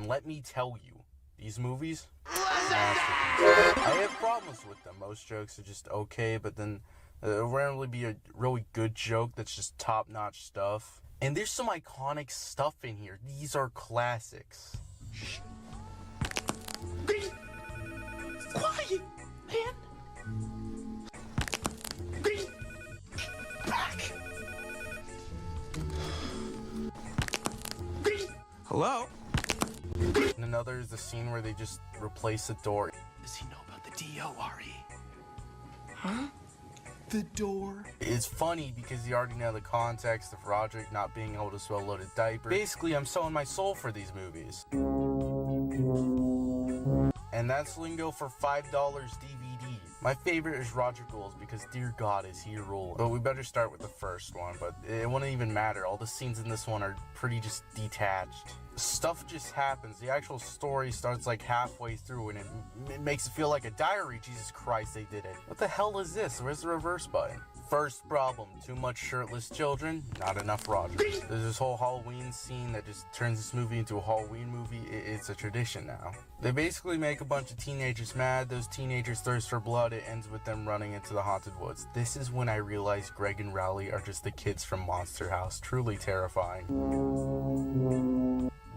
let me tell you, these movies, masterpieces. I have problems with them. Most jokes are just okay, but then there'll randomly be a really good joke that's just top-notch stuff. And there's some iconic stuff in here. These are classics. Shh. Quiet, man. Back. Hello? And another is the scene where they just replace the door. Does he know about the D.O.R.E.? Huh? The door? It's funny because you already know the context of Roderick not being able to swallow loaded diapers. Basically, I'm selling my soul for these movies. And that's lingo for $5 DVD. My favorite is Roger Goals because, dear God, is he rolling. But we better start with the first one, but it wouldn't even matter. All the scenes in this one are pretty just detached. Stuff just happens. The actual story starts like halfway through and it makes it feel like a diary. Jesus Christ, they did it. What the hell is this? Where's the reverse button? First problem, too much shirtless children, not enough Roger. There's this whole Halloween scene that just turns this movie into a Halloween movie. It's a tradition now. They basically make a bunch of teenagers mad. Those teenagers thirst for blood. It ends with them running into the haunted woods. This is when I realized Greg and Rowley are just the kids from Monster House. Truly terrifying.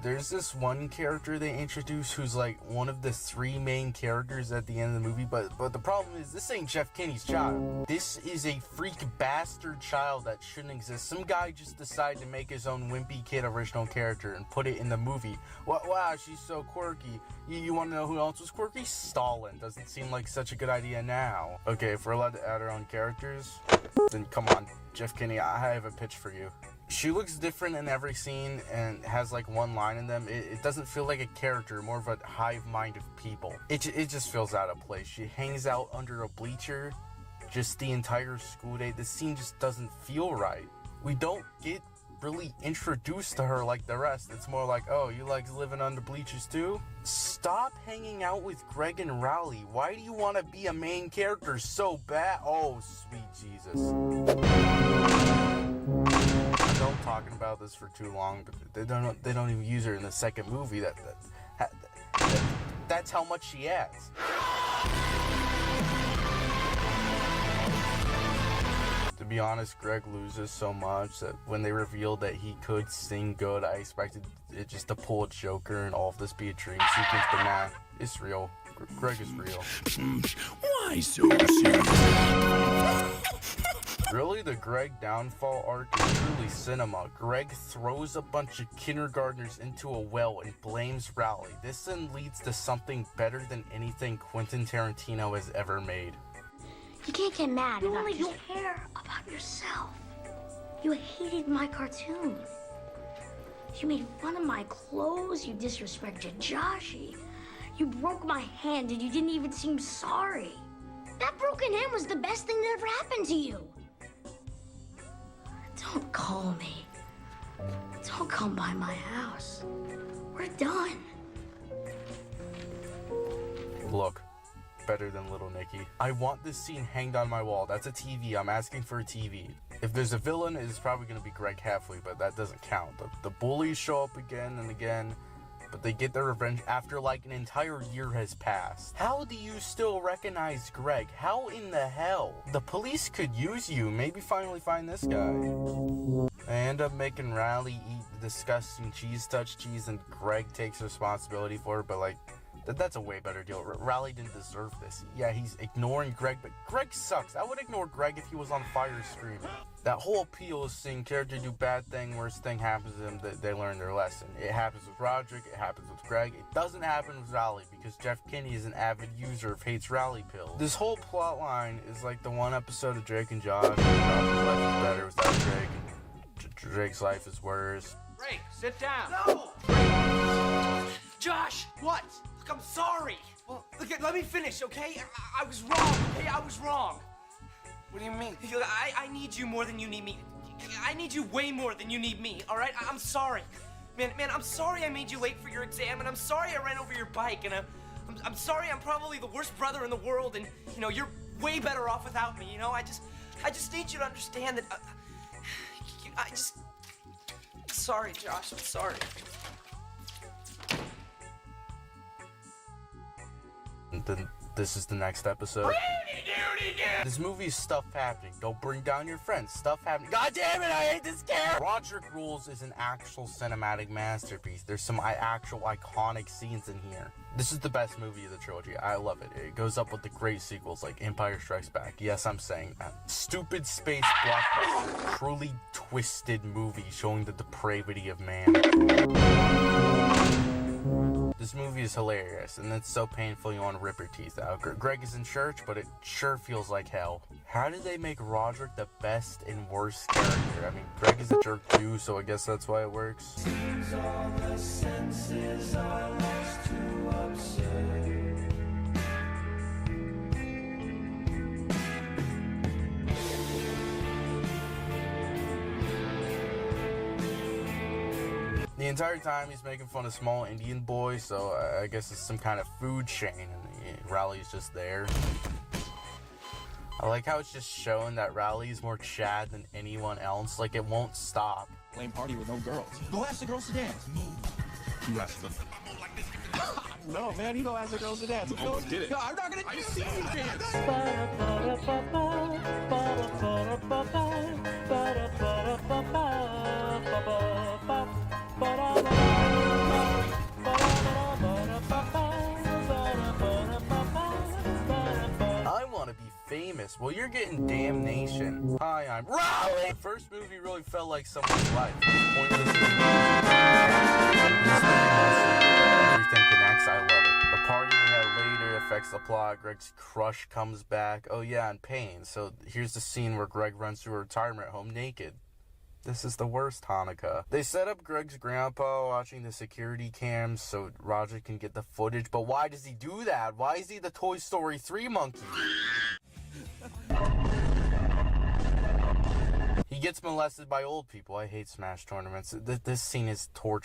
There's this one character they introduce who's like one of the 3 main characters at the end of the movie, but the problem is this ain't Jeff Kinney's child. This is a freak bastard child that shouldn't exist. Some guy just decided to make his own wimpy kid original character and put it in the movie. Wow, she's so quirky. You want to know who else was quirky? Stalin. Doesn't seem like such a good idea now. Okay, if we're allowed to add our own characters, then come on, Jeff Kinney, I have a pitch for you. She looks different in every scene and has like one line in them. It doesn't feel like a character, more of a hive mind of people. It just feels out of place. She hangs out under a bleacher just the entire school day. This scene just doesn't feel right. We don't get really introduced to her like the rest. It's more like, oh, you like living under bleachers too? Stop hanging out with Greg and Rowley. Why do you want to be a main character so bad? Oh, sweet Jesus. I know I'm talking about this for too long, but they don't even use her in the second movie. That's how much she adds. To be honest, Greg loses so much that when they revealed that he could sing good, I expected it just to pull a Joker and all of this be a dream sequence, but nah, it's real. Greg is real. Why so serious? Really, the Greg downfall arc is truly cinema. Greg throws a bunch of kindergartners into a well and blames Rowley. This then leads to something better than anything Quentin Tarantino has ever made. You can't get mad. You only care about yourself. You hated my cartoon. You made fun of my clothes. You disrespected Joshy. You broke my hand and you didn't even seem sorry. That broken hand was the best thing that ever happened to you. Don't call me. Don't come by my house. We're done. Look, better than Little Nicky. I want this scene hanged on my wall. That's a TV. I'm asking for a TV. If there's a villain, it's probably going to be Greg Heffley, but that doesn't count. The bullies show up again and again, but they get their revenge after like an entire year has passed. How do you still recognize Greg? How in the hell? The police could use you. Maybe finally find this guy. They end up making Rowley eat the disgusting cheese touch cheese and Greg takes responsibility for it, but like, that's a way better deal. Rowley didn't deserve this. Yeah, he's ignoring Greg, but Greg sucks. I would ignore Greg if he was on fire screaming. That whole appeal is seeing character do bad thing, worst thing happens to them, they learn their lesson. It happens with Roderick, it happens with Greg. It doesn't happen with Rowley because Jeff Kinney is an avid user of Hates Rowley pills. This whole plot line is like the one episode of Drake and Josh. Josh's life is better without Drake, and Drake's life is worse. Drake, sit down. No! Josh, what? Look, I'm sorry. Well, look, let me finish, okay? I was wrong, okay? I was wrong. What do you mean? Look, I need you more than you need me. I need you way more than you need me, all right? I'm sorry. Man, I'm sorry I made you late for your exam, and I'm sorry I ran over your bike, and I'm sorry I'm probably the worst brother in the world, and, you know, you're way better off without me, you know? I just need you to understand that, sorry, Josh, I'm sorry. then this is the next episode. This movie is stuff happening. Don't bring down your friends. Stuff happening. God damn it, I hate this character! Roderick Rules is an actual cinematic masterpiece. There's some actual iconic scenes in here. This is the best movie of the trilogy. I love it. It goes up with the great sequels like Empire Strikes Back. Yes, I'm saying that. Stupid space blockbuster. Truly twisted movie showing the depravity of man. This movie is hilarious, and it's so painful you want to rip your teeth out. Greg is in church, but it sure feels like hell. How did they make Roderick the best and worst character? I mean, Greg is a jerk too, so I guess that's why it works. Seems all the senses are lost to absurd. The entire time he's making fun of small Indian boys, so I guess it's some kind of food chain, and Rowley's just there. I like how it's just showing that Rowley's more Chad than anyone else, like it won't stop. Lame party with no girls. Go ask the girls to dance. You ask them. No, man, you don't ask the girls to dance. Almost did it. No, I'm not gonna see you dance. I want to be famous. Well, you're getting damnation. Hi, I'm Rowley. The first movie really felt like someone's life. Pointless movie. This movie mostly everything connects. I love it. The party they had later affects the plot. Greg's crush comes back. Oh yeah, and pain. So here's the scene where Greg runs through a retirement home naked. This is the worst Hanukkah. They set up Greg's grandpa watching the security cams so Roger can get the footage, but why does he do that? Why is he the Toy Story 3 monkey? He gets molested by old people. I hate Smash tournaments. This scene is torture.